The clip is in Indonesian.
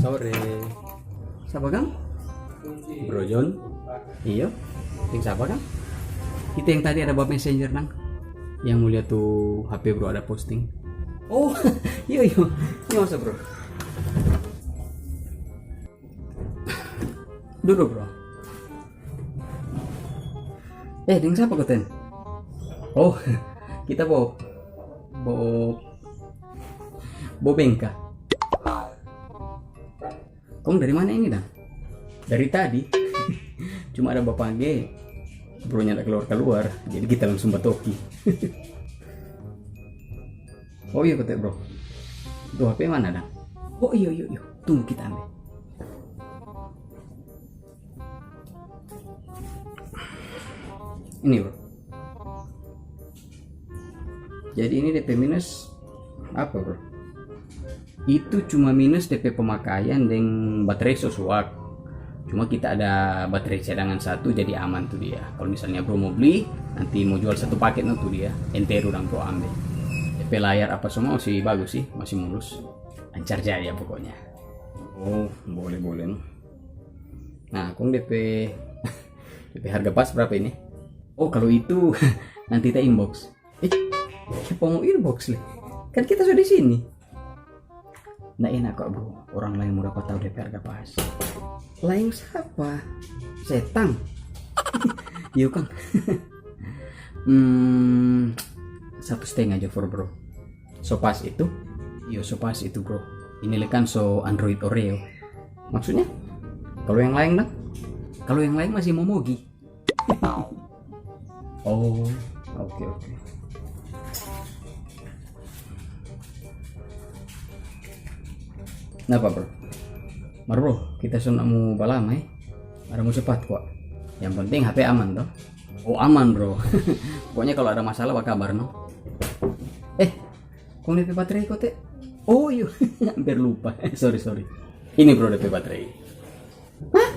Sore. Siapa Kang? Bro John. Iya. Yang siapa Kang? Itu yang tadi ada buat messenger nang. Yang mulia tuh HP bro ada posting. Oh, iya iya. Ini masa bro. Duduk bro. Dengan siapa keten? Oh, kita bawa bengka. Kong dari mana ini dah? Dari tadi. Cuma ada bapak G. Bronya ada keluar, jadi kita langsung batoki. Oh iya kotek bro. Tuh HP mana dah? Oh iya. Tunggu kita ambil. Ini bro. Jadi ini DP minus apa bro? Itu cuma minus DP pemakaian dengan baterai sesuak. Cuma kita ada baterai cadangan satu, jadi aman tuh dia. Kalau misalnya bro mau beli, nanti mau jual satu paket tuh dia, entero dan bro ambil. DP layar apa semua masih bagus sih, masih mulus, lancar jaya pokoknya. Oh boleh no. Nah kong DP DP harga pas berapa ini? Oh kalau itu nanti kita inbox. Siapa mau inbox nih? Kan kita sudah di sini. Nggak enak kok bro, orang lain mau dapat tahu DP harga pas. Lain siapa? Setang. Yuk Kang. 1,5 aja for bro. So pas itu? Yo so pas itu bro. Ini kan so Android Oreo. Maksudnya? Kalau yang lain lah? Kalau yang lain masih momogi. Oh, oke. Kenapa bro? Bro, kita sudah mau balama ada mau cepat kok. Yang penting HP aman toh. Oh aman bro. Pokoknya kalau ada masalah apa kabar no. Kok DP baterai kok teh? Oh iya, hampir lupa. Sorry. Ini bro DP baterai. Hah?